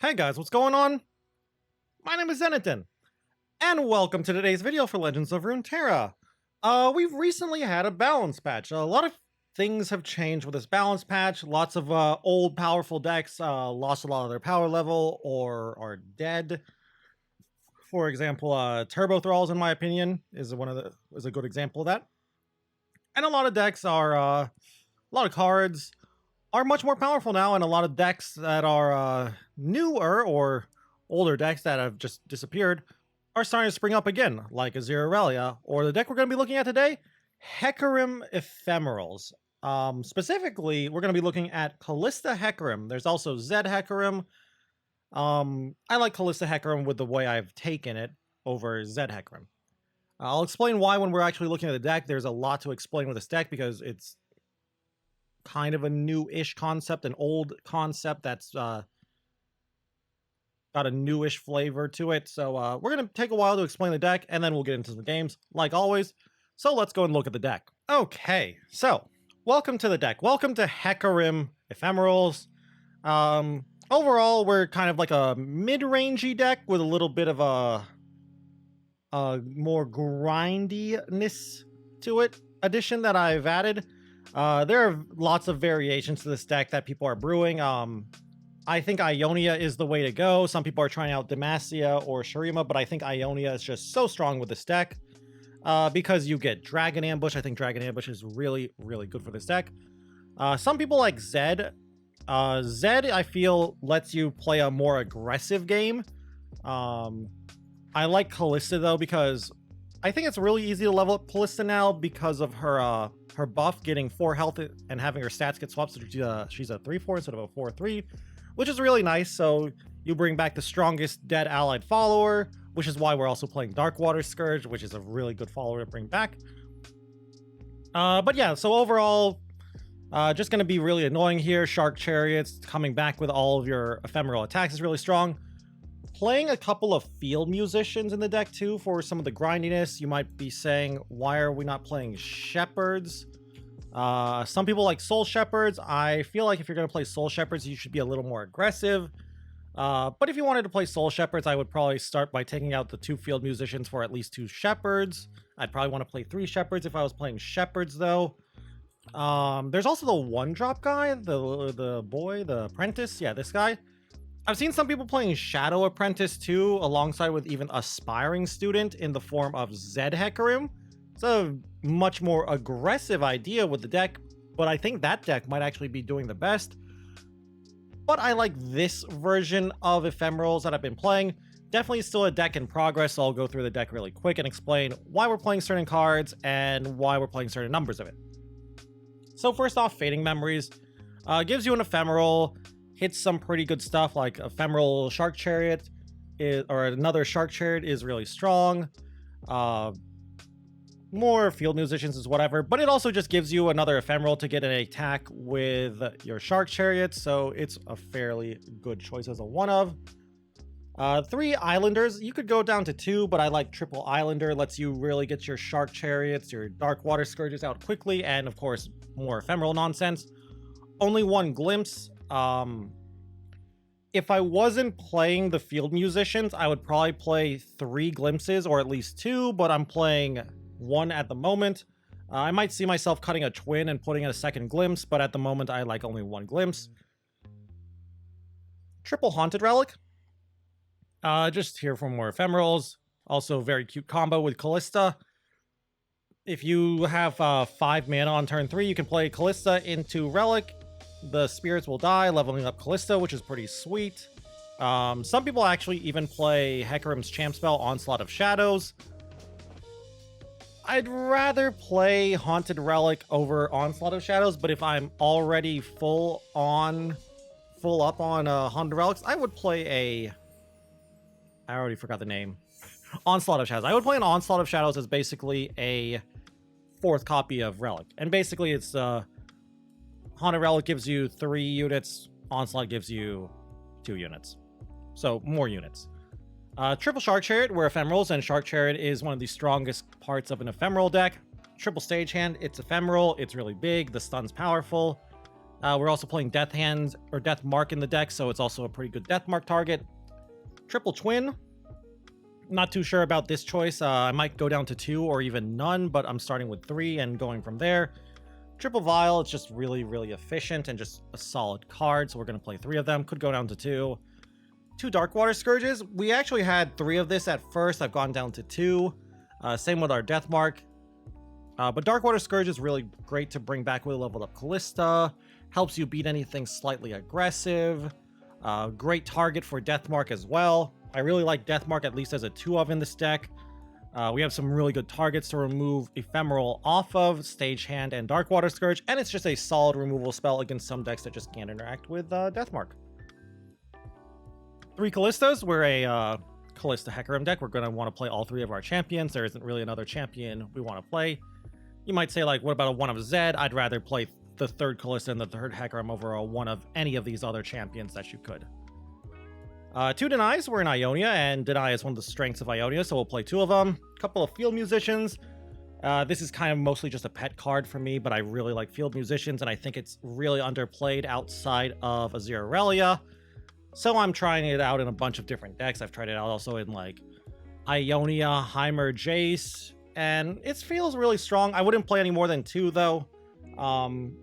Hey guys, what's going on? My name is Zenaton, and welcome to today's video for Legends of Runeterra. We've recently had a balance patch. A lot of things have changed with this balance patch. Lots of old powerful decks lost a lot of their power level or are dead. For example, Turbo Thralls, in my opinion, is a good example of that. And a lot of decks are a lot of cards are much more powerful now, and a lot of decks that are newer or older decks that have just disappeared are starting to spring up again, like Azir Aurelia, or the deck we're going to be looking at today, Heimerdinger Ephemerals. Specifically, we're going to be looking at Kalista Hecarim. There's also Zed Hecarim. I like Kalista Hecarim with the way I've taken it over Zed Hecarim. I'll explain why when we're actually looking at the deck. There's a lot to explain with this deck because it's kind of a new-ish concept, an old concept that's got a newish flavor to it. So we're going to take a while to explain the deck, and then we'll get into the games, like always. So let's go and look at the deck. Okay, so welcome to the deck. Welcome to Heimerdinger Ephemerals. Overall, we're kind of like a mid-rangey deck with a little bit of a more grindiness to it addition that I've added. There are lots of variations to this deck that people are brewing. I think Ionia is the way to go. Some people are trying out Demacia or Shurima, but I think Ionia is just so strong with this deck because you get Dragon Ambush. I think Dragon Ambush is really, really good for this deck. Some people like Zed. Zed, I feel, lets you play a more aggressive game. I like Kalista, though, because I think it's really easy to level up Kalista now because of her her buff getting 4 health and having her stats get swapped. So she's a 3/4 instead of a 4/3, which is really nice. So you bring back the strongest dead allied follower, which is why we're also playing Darkwater Scourge, which is a really good follower to bring back. But yeah, so overall, just going to be really annoying here. Shark Chariots coming back with all of your ephemeral attacks is really strong. Playing a couple of field musicians in the deck too for some of the grindiness. You might be saying, why are we not playing shepherds? Some people like soul shepherds. I feel like if you're going to play soul shepherds, you should be a little more aggressive. But if you wanted to play soul shepherds, I would probably start by taking out the 2 field musicians for at least 2 shepherds. I'd probably want to play 3 shepherds if I was playing shepherds, though. There's also the 1-drop guy, the boy, the apprentice. Yeah, this guy. I've seen some people playing Shadow Apprentice too, alongside with even Aspiring Student in the form of Zed Hecarim. It's a much more aggressive idea with the deck, but I think that deck might actually be doing the best. But I like this version of Ephemerals that I've been playing. Definitely still a deck in progress, so I'll go through the deck really quick and explain why we're playing certain cards and why we're playing certain numbers of it. So first off, Fading Memories gives you an Ephemeral. Hits some pretty good stuff like Ephemeral Shark Chariot or another Shark Chariot is really strong. More field musicians is whatever, but it also just gives you another Ephemeral to get an attack with your Shark Chariot, so it's a fairly good choice as a one of. 3 Islanders, you could go down to 2, but I like Triple Islander. Lets you really get your Shark Chariots, your Darkwater Scourges out quickly, and of course more Ephemeral nonsense. Only 1 Glimpse. If I wasn't playing the field musicians, I would probably play 3 glimpses or at least 2, but I'm playing 1 at the moment. I might see myself cutting a twin and putting in a 2nd glimpse, but at the moment I like only 1 glimpse. Triple Haunted Relic. Just here for more ephemerals. Also very cute combo with Kalista. If you have 5 mana on turn 3, you can play Kalista into Relic. The spirits will die, leveling up Kalista, which is pretty sweet. Some people actually even play Hecarim's Champ Spell, Onslaught of Shadows. I'd rather play Haunted Relic over Onslaught of Shadows, but if I'm already full up on Haunted Relics, I would play I already forgot the name. Onslaught of Shadows. I would play an Onslaught of Shadows as basically a 4th copy of Relic. And basically it's Haunted Relic gives you 3 units, Onslaught gives you 2 units. So, more units. Triple Shark Chariot, where Ephemerals, and Shark Chariot is one of the strongest parts of an Ephemeral deck. Triple Stagehand, it's Ephemeral, it's really big, the stun's powerful. We're also playing Death Hands or Death Mark in the deck, so it's also a pretty good Death Mark target. Triple Twin. Not too sure about this choice. I might go down to 2 or even none, but I'm starting with 3 and going from there. Triple Vial, it's just really, really efficient and just a solid card, so we're going to play 3 of them. Could go down to 2. 2 Darkwater Scourges. We actually had 3 of this at first. I've gone down to 2. Same with our Death Mark. But Darkwater Scourge is really great to bring back with a leveled up Callista. Helps you beat anything slightly aggressive. Great target for Deathmark as well. I really like Deathmark at least as a 2-of in this deck. We have some really good targets to remove Ephemeral off of, Stagehand and Darkwater Scourge, and it's just a solid removal spell against some decks that just can't interact with Deathmark. 3 Callistas. We're a Callista Hecarim deck. We're going to want to play all 3 of our champions. There isn't really another champion we want to play. You might say, like, what about a 1 of Zed? I'd rather play the 3rd Callista and the 3rd Hecarim over a 1 of any of these other champions that you could. 2 Denies. We're in Ionia, and Deny is one of the strengths of Ionia, so we'll play 2 of them. A couple of Field Musicians. This is kind of mostly just a pet card for me, but I really like Field Musicians, and I think it's really underplayed outside of Azir Aurelia. So I'm trying it out in a bunch of different decks. I've tried it out also in, like, Ionia, Heimer, Jace, and it feels really strong. I wouldn't play any more than 2, though.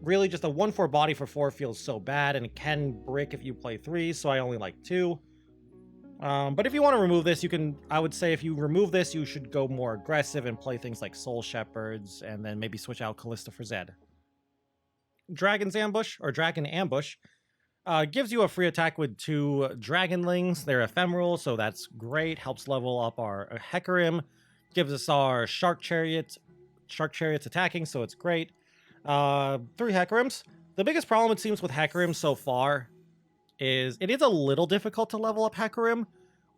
Really, just a 1/4 body for 4 feels so bad, and it can brick if you play 3, so I only like 2. But if you want to remove this, you can. I would say if you remove this, you should go more aggressive and play things like Soul Shepherds, and then maybe switch out Callista for Zed. Dragon's Ambush, or Dragon Ambush, gives you a free attack with 2 Dragonlings. They're Ephemerals, so that's great. Helps level up our Hecarim. Gives us our Shark Chariots attacking, so it's great. 3 Hecarims. The biggest problem, it seems, with Hecarim so far is it is a little difficult to level up Hecarim,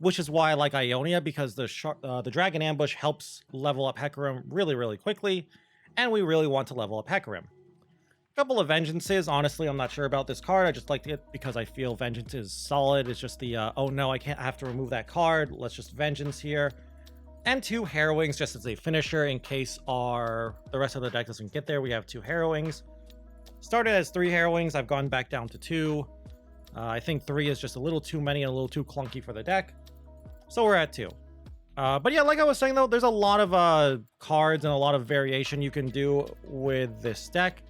which is why I like Ionia, because the Dragon Ambush helps level up Hecarim really, really quickly, and we really want to level up Hecarim. A couple of Vengeances. Honestly, I'm not sure about this card. I just liked it because I feel Vengeance is solid. It's just the, oh no, I have to remove that card. Let's just Vengeance here. And 2 Harrowings just as a finisher in case the rest of the deck doesn't get there. We have 2 Harrowings. Started as 3 Harrowings. I've gone back down to 2. I think 3 is just a little too many and a little too clunky for the deck. So we're at 2. But yeah, like I was saying, though, there's a lot of cards and a lot of variation you can do with this deck.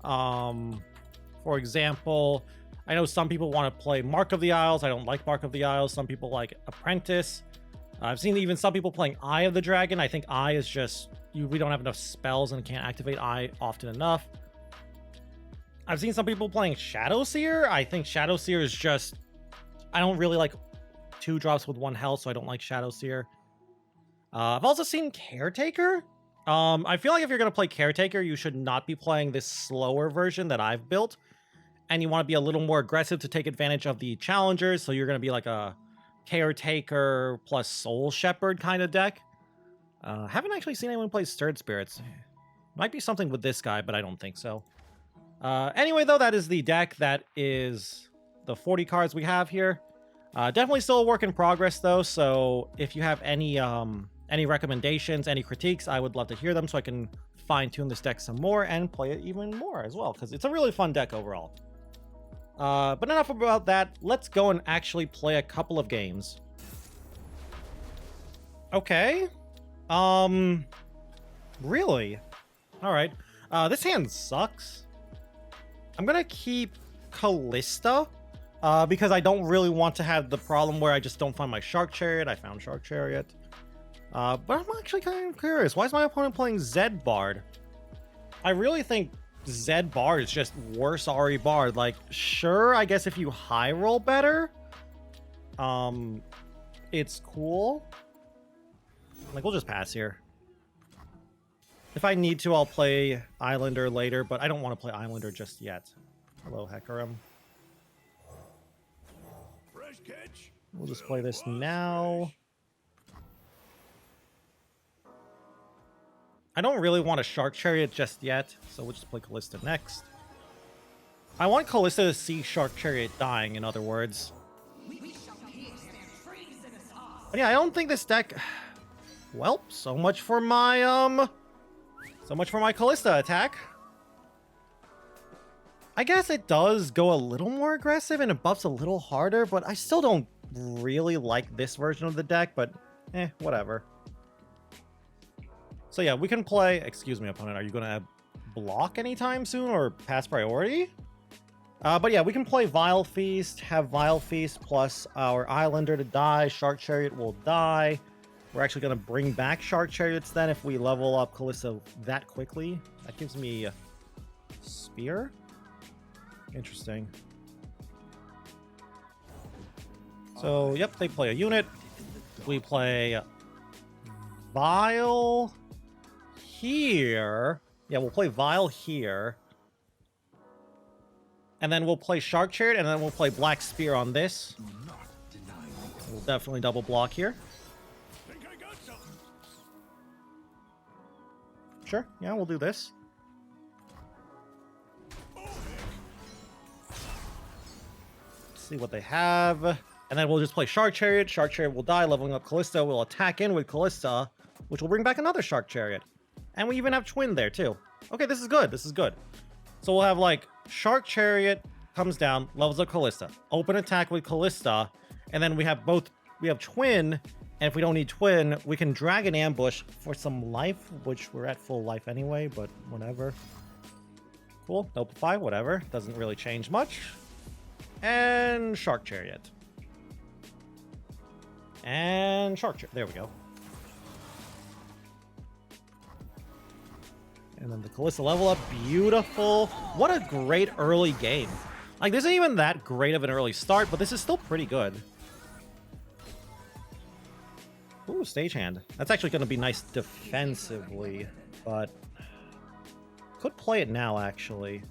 For example, I know some people want to play Mark of the Isles. I don't like Mark of the Isles. Some people like Apprentice. I've seen even some people playing Eye of the Dragon. I think Eye is just... we don't have enough spells and can't activate Eye often enough. I've seen some people playing Shadowseer. I think Shadowseer is just... I don't really like 2 drops with 1 health, so I don't like Shadowseer. I've also seen Caretaker. I feel like if you're going to play Caretaker, you should not be playing this slower version that I've built. And you want to be a little more aggressive to take advantage of the challengers, so you're going to be like a Caretaker plus Soul Shepherd kind of deck. Haven't actually seen anyone play Stirred Spirits. Might be something with this guy, but I don't think so. Anyway, though, that is the deck. That is the 40 cards we have here. Definitely still a work in progress, though, so if you have any recommendations, any critiques, I would love to hear them so I can fine-tune this deck some more and play it even more as well, because it's a really fun deck overall. But enough about that. Let's go and actually play a couple of games. Okay. Really? Alright. This hand sucks. I'm gonna keep Callista, because I don't really want to have the problem where I just don't find my Shark Chariot. I found Shark Chariot. But I'm actually kind of curious. Why is my opponent playing Zed Bard? I really think Zed Bard is just worse Ari Bard. Like, sure, I guess if you high roll better, it's cool. Like, we'll just pass here. If I need to, I'll play Islander later, but I don't want to play Islander just yet. Hello, Hecarim. We'll just play this now. I don't really want a Shark Chariot just yet, so we'll just play Callista next. I want Callista to see Shark Chariot dying, in other words. But yeah, I don't think this deck... Well, so much for my Callista attack. I guess it does go a little more aggressive and it buffs a little harder, but I still don't really like this version of the deck, but whatever. So yeah, we can play... Excuse me, opponent. Are you going to block anytime soon or pass priority? But yeah, we can play Vile Feast, have Vile Feast plus our Islander to die. Shark Chariot will die. We're actually going to bring back Shark Chariots then if we level up Callisto that quickly. That gives me Spear. Interesting. So, yep, they play a unit. We play Vile here. Yeah, we'll play Vile here. And then we'll play Shark Chariot, and then we'll play Black Spear on this. We'll definitely double block here. Sure, yeah, we'll do this. See what they have. And then we'll just play Shark Chariot. Shark Chariot will die, leveling up Callisto. We'll attack in with Callista, which will bring back another Shark Chariot. And we even have Twin there, too. Okay, this is good. This is good. So we'll have, like, Shark Chariot comes down, levels up Callista. Open attack with Callista. And then we have both... We have Twin. And if we don't need Twin, we can Dragon Ambush for some life, which we're at full life anyway, but whatever. Cool. Notify, whatever. Doesn't really change much. And Shark Chariot. And Shark Chariot. There we go. And then the Callisto level up. Beautiful. What a great early game. Like, this isn't even that great of an early start, but this is still pretty good. Ooh, Stagehand. That's actually going to be nice defensively, but... Could play it now, actually.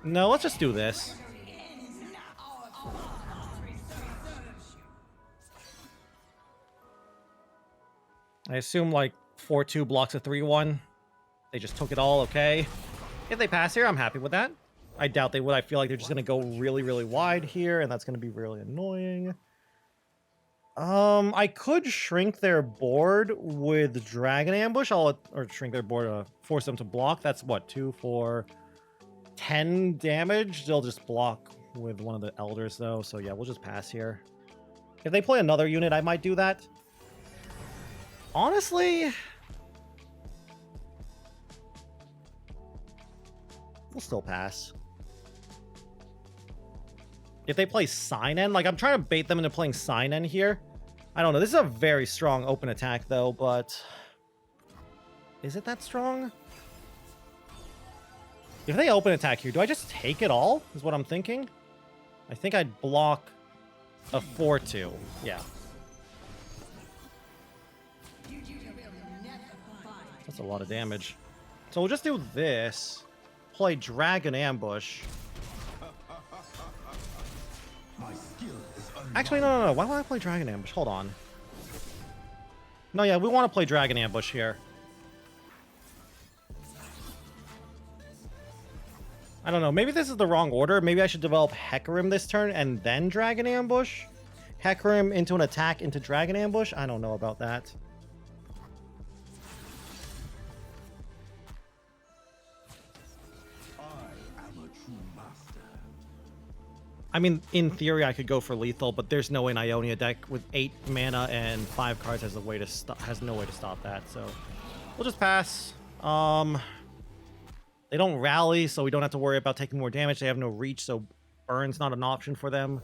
No, let's just do this. I assume, like, 4-2 blocks a 3-1. They just took it all, okay. If they pass here, I'm happy with that. I doubt they would. I feel like they're just going to go really, really wide here, and that's going to be really annoying. I could shrink their board with Dragon Ambush. Or shrink their board, force them to block. That's, what, 2, 4, 10 damage? They'll just block with one of the Elders, though. So, yeah, we'll just pass here. If they play another unit, I might do that. Honestly... We'll still pass. If they play Sign-In, like, I'm trying to bait them into playing Sign-In here. I don't know. This is a very strong open attack, though, but... Is it that strong? If they open attack here, do I just take it all? Is what I'm thinking. I think I'd block a 4-2. Yeah. That's a lot of damage. So we'll just do this. Play Dragon Ambush. Actually, no. Why would I play Dragon Ambush? Hold on. No, yeah, we want to play Dragon Ambush here. I don't know. Maybe this is the wrong order. Maybe I should develop Hecarim this turn and then Dragon Ambush. Hecarim into an attack into Dragon Ambush. I don't know about that. I mean, in theory, I could go for lethal, but there's no way an Ionia deck with 8 mana and 5 cards has no way to stop that. So we'll just pass. They don't rally, so we don't have to worry about taking more damage. They have no reach, so burn's not an option for them.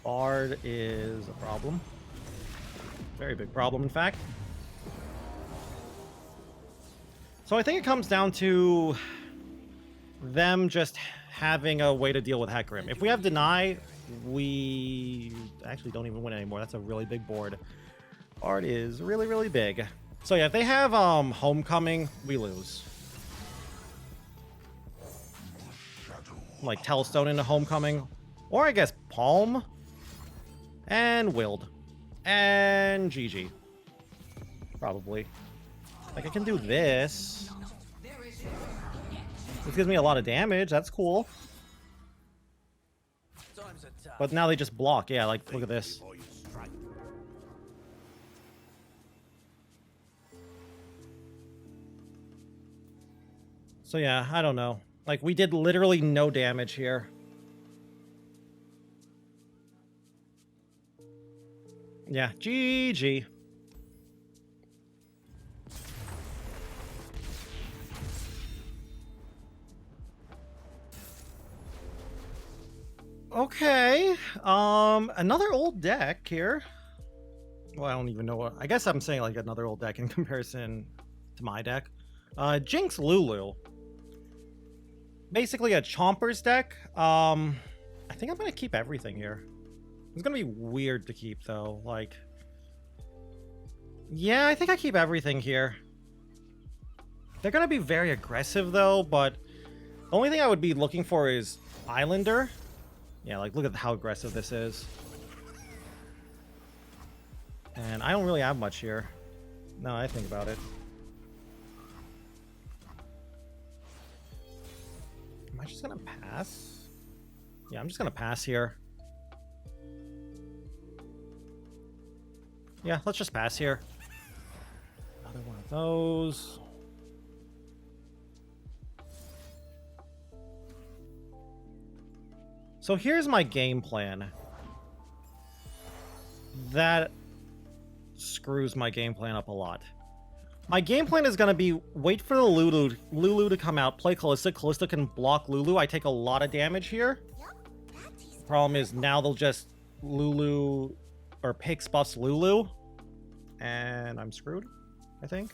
Bard is a problem. Very big problem, in fact. So I think it comes down to them just having a way to deal with Hecarim. If we have Deny, we actually don't even win anymore. That's a really big board. Bard is really, really big. So yeah, if they have Homecoming, we lose. Like Telestone into Homecoming. Or I guess Palm. And Willed. And GG. Probably. Like I can do this. This gives me a lot of damage. That's cool. But now they just block. Yeah, like, look at this. So yeah, I don't know. Like, we did literally no damage here. Yeah, GG. Okay, another old deck here. Well, I don't even know what... I guess I'm saying, like, another old deck in comparison to my deck. Jinx Lulu. Basically a Chompers deck. I think I'm gonna keep everything here. It's gonna be weird to keep, though. Like... Yeah, I think I keep everything here. They're gonna be very aggressive, though, but... The only thing I would be looking for is Islander. Yeah, like, look at how aggressive this is. And I don't really have much here. No, I think about it. Am I just gonna pass? Yeah, I'm just gonna pass here. Yeah, let's just pass here. Another one of those. So here's my game plan. That screws my game plan up a lot. My game plan is going to be wait for the Lulu to come out, play Callista. Callista can block Lulu. I take a lot of damage here. The problem is now they'll just Lulu or Pix buffs Lulu. And I'm screwed, I think.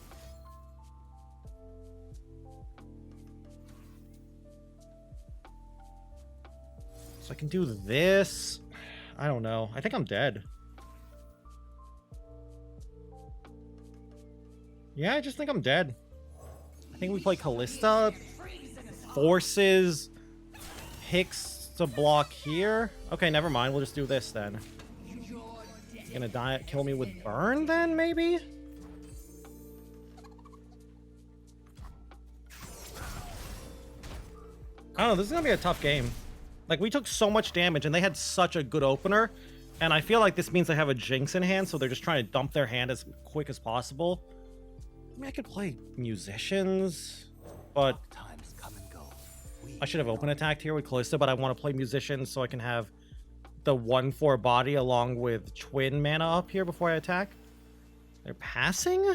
So I can do this. I don't know. I think I'm dead. Yeah, I just think I'm dead. I think we play Callista. Forces Pix to block here. Okay, never mind. We'll just do this then. You're gonna die, kill me with burn then, maybe? I don't know. This is gonna be a tough game. Like, we took so much damage, and they had such a good opener. And I feel like this means they have a Jinx in hand, so they're just trying to dump their hand as quick as possible. I mean, I could play Musicians, but I should have open attacked here with Callista, but I want to play Musicians so I can have the 1/4 body along with Twin mana up here before I attack. They're passing?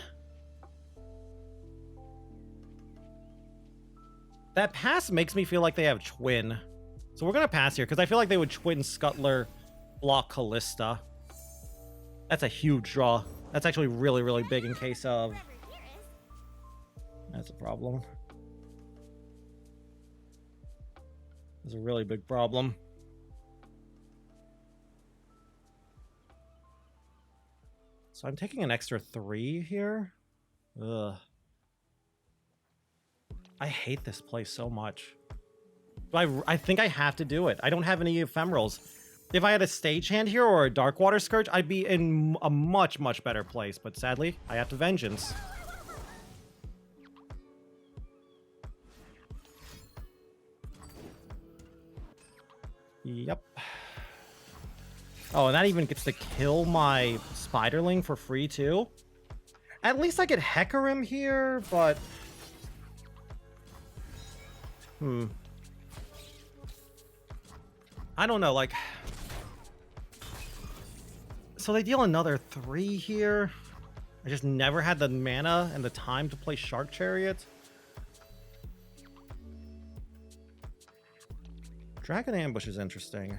That pass makes me feel like they have Twin. So we're going to pass here, because I feel like they would Twin Scuttler block Callista. That's a huge draw. That's actually really, really big in case of... That's a problem. That's a really big problem. So I'm taking an extra 3 here. Ugh. I hate this place so much. But I think I have to do it. I don't have any Ephemerals. If I had a Stagehand here or a Darkwater Scourge, I'd be in a much, much better place. But sadly, I have to Vengeance. Yep. Oh, and that even gets to kill my Spiderling for free, too. At least I get Hecarim here, but... I don't know, like... So they deal another 3 here. I just never had the mana and the time to play Shark Chariot. Dragon Ambush is interesting.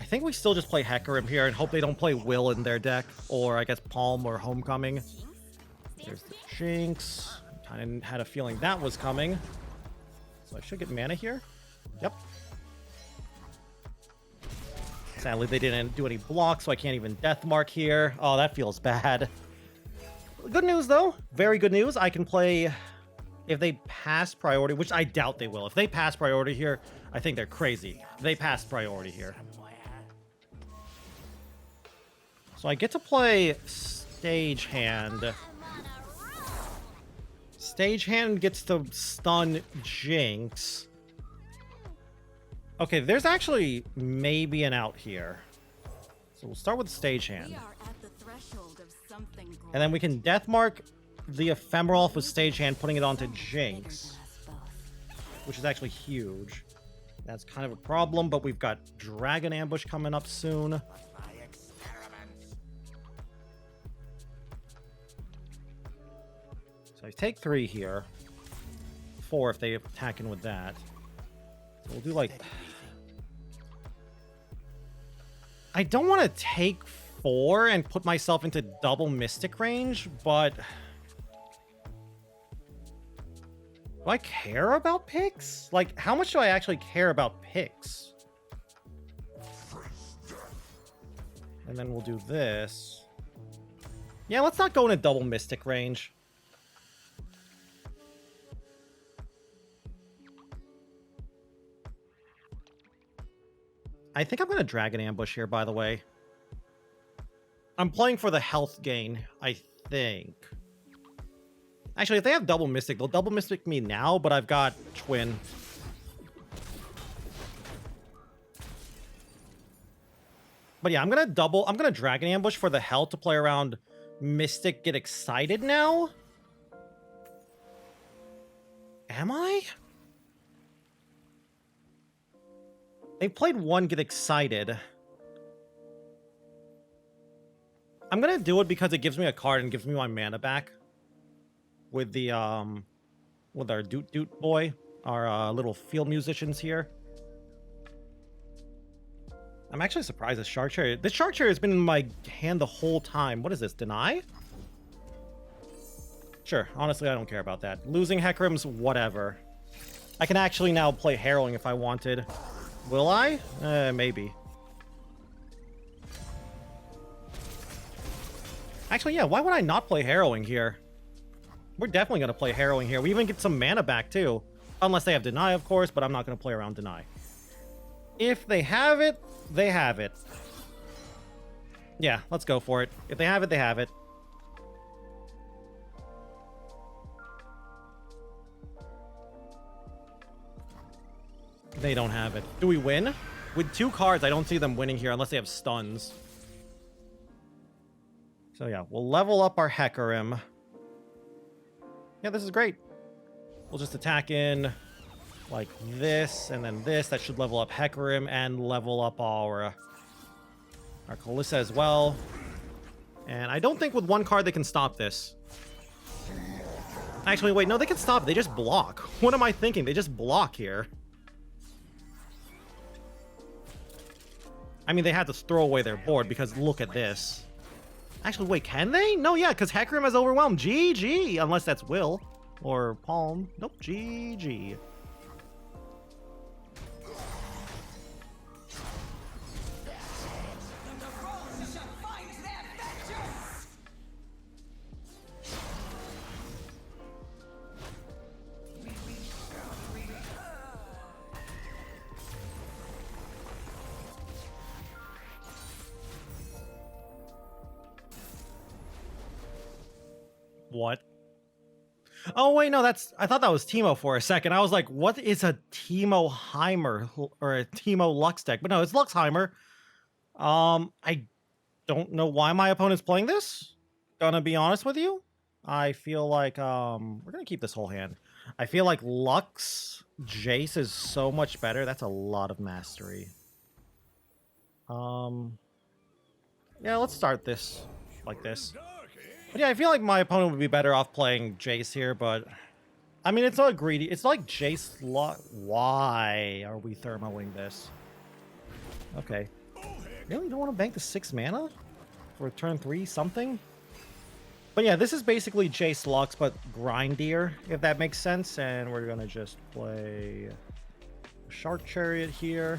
I think we still just play Hecarim here and hope they don't play Will in their deck. Or, I guess, Palm or Homecoming. There's the Jinx. Kind of had a feeling that was coming. So I should get mana here. Yep. Sadly, they didn't do any blocks, so I can't even Deathmark here. Oh, that feels bad. Good news, though. Very good news. I can play... If they pass priority, which I doubt they will. If they pass priority here, I think they're crazy. They pass priority here. So I get to play Stagehand. Stagehand gets to stun Jinx. Okay, there's actually maybe an out here. So we'll start with Stagehand. And then we can Deathmark the Ephemeral off with Stagehand, putting it onto Jinx, which is actually huge. That's kind of a problem, but we've got Dragon Ambush coming up soon. So I take 3 here. 4 if they attack in with that. So we'll do like... I don't want to take 4 and put myself into double Mystic range, but... Do I care about picks? Like, how much do I actually care about picks? And then we'll do this. Yeah, let's not go into double Mystic range. I think I'm going to Dragon Ambush here, by the way. I'm playing for the health gain, I think. Actually, if they have double Mystic, they'll double Mystic me now, but I've got Twin. But yeah, I'm going to Dragon Ambush for the health to play around Mystic Get Excited now. Am I? They played 1 Get Excited. I'm gonna do it because it gives me a card and gives me my mana back. With the, with our Doot Doot boy. Our, little field musicians here. I'm actually surprised this Shark Chariot... This Shark Chariot has been in my hand the whole time. What is this, deny? Sure, honestly, I don't care about that. Losing Hecarim's, whatever. I can actually now play Harrowing if I wanted. Will I? Maybe. Actually, yeah, why would I not play Harrowing here? We're definitely going to play Harrowing here. We even get some mana back, too. Unless they have Deny, of course, but I'm not going to play around Deny. If they have it, they have it. Yeah, let's go for it. If they have it, they have it. They don't have it. Do we win? With 2 cards, I don't see them winning here unless they have stuns. So yeah, we'll level up our Hecarim. Yeah, this is great. We'll just attack in like this and then this. That should level up Hecarim and level up our Kalissa as well. And I don't think with 1 card they can stop this. Actually, wait, no, they can stop it. They just block. What am I thinking? They just block here. I mean, they had to throw away their board because look at this. Actually, wait, can they? No, yeah, because Hecarim has overwhelmed. GG, unless that's Will or Palm. Nope, GG. What? Oh, wait, no, that's... I thought that was Teemo for a second. I was like, what is a Teemo Heimer or a Teemo Lux deck? But no, it's Luxheimer. I don't know why my opponent's playing this. Gonna be honest with you. I feel like, we're gonna keep this whole hand. I feel like Lux Jace is so much better. That's a lot of mastery. Yeah, let's start this like this. But yeah, I feel like my opponent would be better off playing Jace here, but... I mean, it's not greedy. It's like Jace... Why are we thermoing this? Okay. Really? You don't want to bank the 6 mana? For turn 3 something? But yeah, this is basically Jace Lux, but grindier, if that makes sense. And we're gonna just play... Shark Chariot here.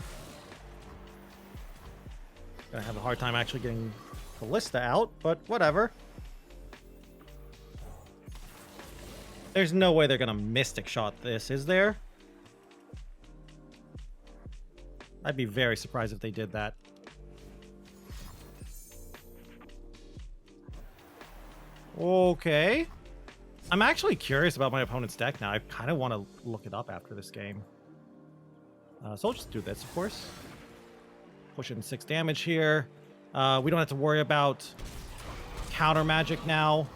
Gonna have a hard time actually getting Kalista out, but whatever. There's no way they're gonna Mystic Shot this, is there? I'd be very surprised if they did that. Okay. I'm actually curious about my opponent's deck now. I kind of want to look it up after this game. So I'll just do this, of course. Push in 6 damage here. We don't have to worry about counter magic now.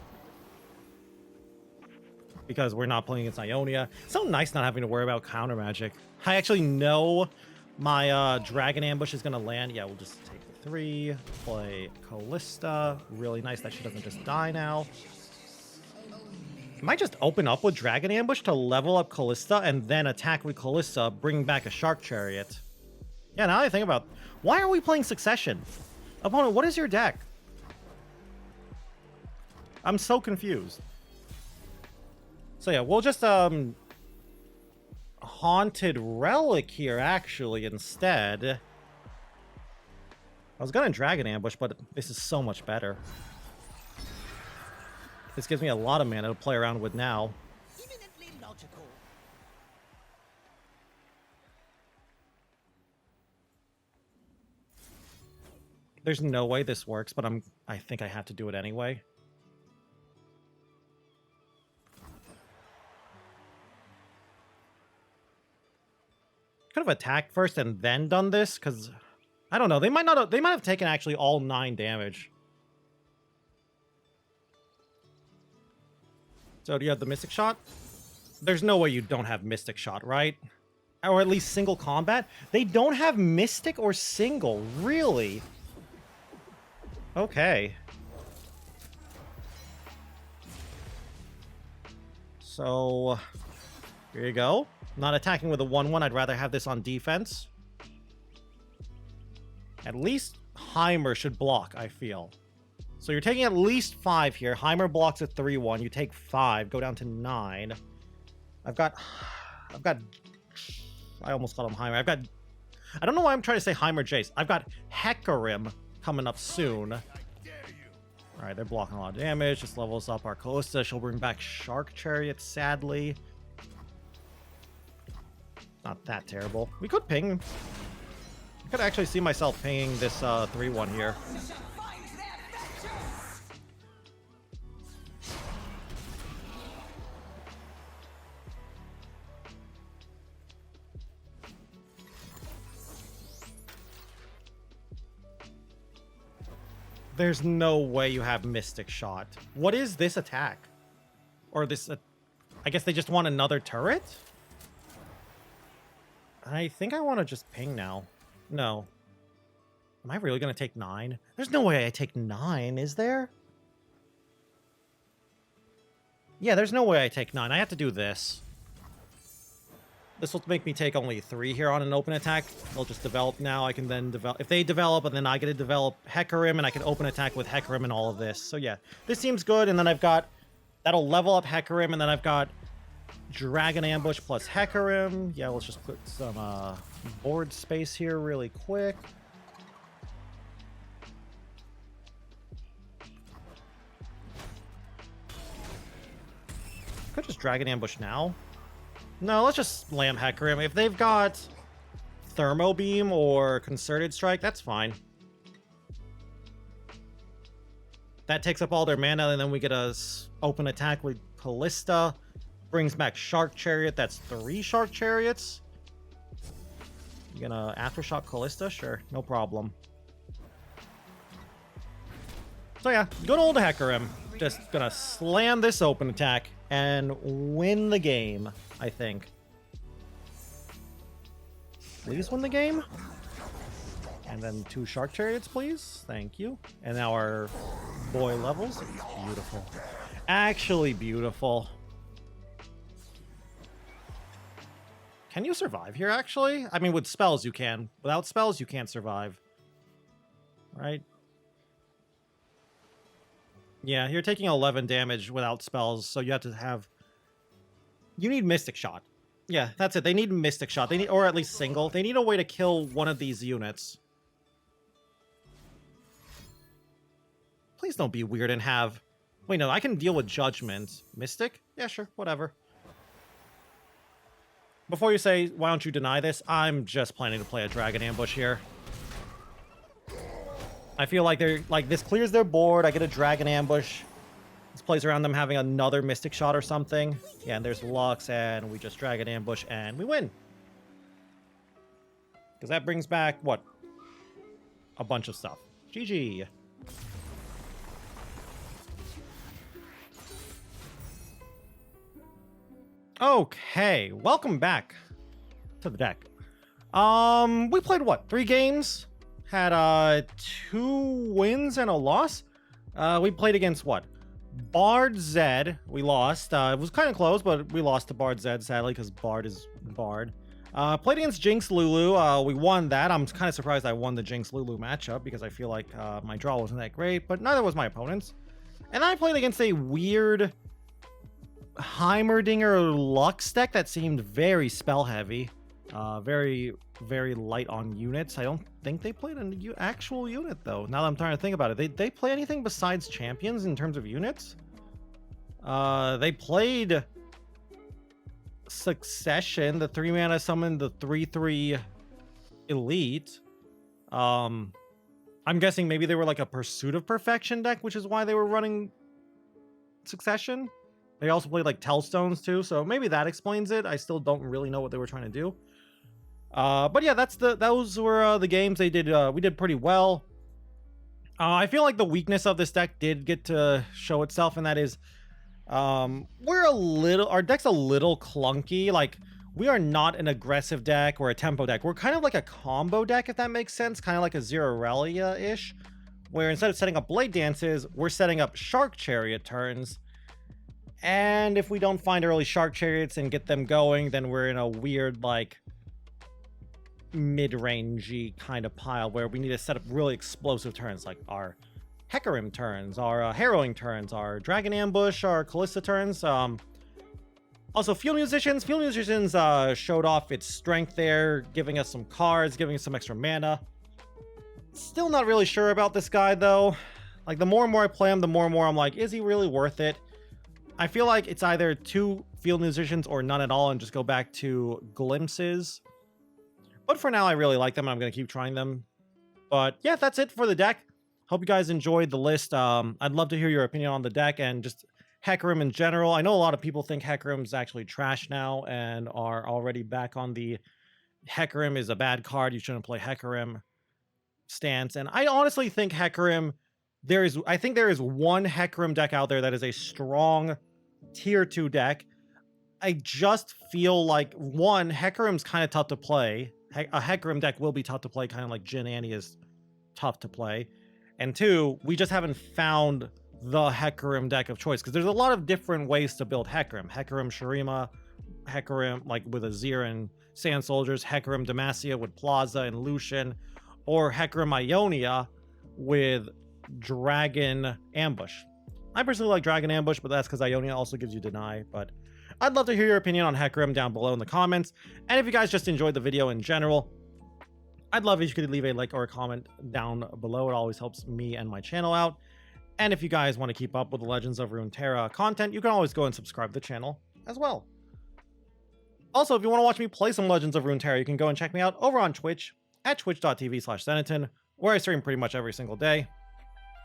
because we're not playing against Ionia. It's so nice not having to worry about counter magic. I actually know my Dragon Ambush is going to land. Yeah, we'll just take the 3, play Callista. Really nice that she doesn't just die now. I might just open up with Dragon Ambush to level up Callista and then attack with Callista, bring back a Shark Chariot. Yeah, now that I think about, why are we playing Succession? Opponent, what is your deck? I'm so confused. So yeah, we'll just Haunted Relic here actually instead. I was gonna Dragon Ambush, but this is so much better. This gives me a lot of mana to play around with now. Eminently logical. There's no way this works, but I think I have to do it anyway. Could have attacked first and then done this, because I don't know. They might have taken actually all 9 damage. So do you have the Mystic Shot? There's no way you don't have Mystic Shot, right? Or at least single combat? They don't have Mystic or single, really? Okay. So, here you go. Not attacking with a 1-1. I'd rather have this on defense. At least Heimer should block, I feel. So you're taking at least 5 here. Heimer blocks a 3-1. You take 5, go down to 9. I've got... I almost called him Heimer. I don't know why I'm trying to say Heimer Jace. I've got Hecarim coming up soon. Alright, they're blocking a lot of damage. Just levels up our Callista. She'll bring back Shark Chariot, sadly. Not that terrible. We could ping. I could actually see myself pinging this 3-1 here. There's no way you have Mystic Shot. What is this attack? Or this... I guess they just want another turret? I think I want to just ping now. No. Am I really going to take 9? There's no way I take 9, is there? Yeah, there's no way I take 9. I have to do this. This will make me take only 3 here on an open attack. They'll just develop now. I can then develop... If they develop, and then I get to develop Hecarim, and I can open attack with Hecarim and all of this. So yeah, this seems good. And then I've got... That'll level up Hecarim, and then I've got Dragon Ambush plus Hecarim. Yeah, let's just put some board space here really quick. Could just Dragon Ambush now. No, let's just slam Hecarim. If they've got Thermo Beam or Concerted Strike, that's fine. That takes up all their mana, and then we get a open attack with Callista. Brings back Shark Chariot. That's 3 Shark Chariots. You gonna Aftershock Callista? Sure, no problem. So yeah, good old Hecarim. Just gonna slam this open attack and win the game, I think. Please win the game. And then 2 Shark Chariots, please. Thank you. And now our boy levels. Beautiful. Actually beautiful. Can you survive here, actually? I mean, with spells you can. Without spells, you can't survive. Right? Yeah, you're taking 11 damage without spells, so you have to have... You need Mystic Shot. Yeah, that's it. They need Mystic Shot. They need, or at least single. They need a way to kill one of these units. Please don't be weird and have... Wait, no, I can deal with Judgment. Mystic? Yeah, sure, whatever. Before you say, why don't you deny this, I'm just planning to play a Dragon Ambush here. I feel like they're like this clears their board. I get a Dragon Ambush. This plays around them having another Mystic Shot or something. Yeah, and there's Lux, and we just Dragon Ambush, and we win. Because that brings back, what? A bunch of stuff. GG. Okay, welcome back to the deck. We played what? 3 games? Had 2 wins and a loss. We played against what? Bard Zed. We lost. It was kind of close, but we lost to Bard Zed, sadly, because Bard is Bard. Played against Jinx Lulu. We won that. I'm kind of surprised I won the Jinx Lulu matchup because I feel like my draw wasn't that great, but neither was my opponent's. And I played against a weird Heimerdinger Lux deck that seemed very spell heavy. Very light on units. I don't think they played an actual unit though. Now that I'm trying to think about it, they play anything besides champions in terms of units? They played Succession, the 3-mana summon, the 3/3 elite. I'm guessing maybe they were like a Pursuit of Perfection deck, which is why they were running Succession. They also played like Tellstones too, so maybe that explains it. I still don't really know what they were trying to do. But yeah, those were the games they did. We did pretty well. I feel like the weakness of this deck did get to show itself, and that is our deck's a little clunky. Like, we are not an aggressive deck or a tempo deck. We're kind of like a combo deck, if that makes sense. Kind of like a Zerarelia-ish, where instead of setting up Blade Dances, we're setting up Shark Chariot turns. And if we don't find early Shark Chariots and get them going, then we're in a weird, like, mid-rangey kind of pile where we need to set up really explosive turns, like our Hecarim turns, our Harrowing turns, our Dragon Ambush, our Callista turns. Also, Field Musicians. Field Musicians showed off its strength there, giving us some cards, giving us some extra mana. Still not really sure about this guy, though. Like, the more and more I play him, the more and more I'm like, is he really worth it? I feel like it's either 2 Field Musicians or none at all and just go back to Glimpses. But for now, I really like them, and I'm going to keep trying them. But yeah, that's it for the deck. Hope you guys enjoyed the list. I'd love to hear your opinion on the deck and just Hecarim in general. I know a lot of people think Hecarim's actually trash now and are already back on the Hecarim is a bad card, you shouldn't play Hecarim stance. And I honestly think Hecarim, I think there is one Hecarim deck out there that is a strong tier 2 deck. I just feel like, one, Hecarim's kind of tough to play. A Hecarim deck will be tough to play, kind of like Jin Annie is tough to play. And 2, we just haven't found the Hecarim deck of choice, because there's a lot of different ways to build Hecarim. Hecarim Shurima, Hecarim like with Azir and Sand Soldiers, Hecarim Demacia with Plaza and Lucian, or Hecarim Ionia with Dragon Ambush. I personally like Dragon Ambush, but that's because Ionia also gives you Deny. But I'd love to hear your opinion on Hecarim down below in the comments. And if you guys just enjoyed the video in general, I'd love if you could leave a like or a comment down below. It always helps me and my channel out. And if you guys want to keep up with the Legends of Runeterra content, you can always go and subscribe to the channel as well. Also, if you want to watch me play some Legends of Runeterra, you can go and check me out over on Twitch at twitch.tv/Zenaton, where I stream pretty much every single day.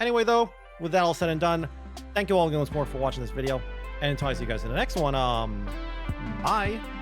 Anyway, though, with that all said and done, thank you all once more for watching this video. And until I see you guys in the next one, bye.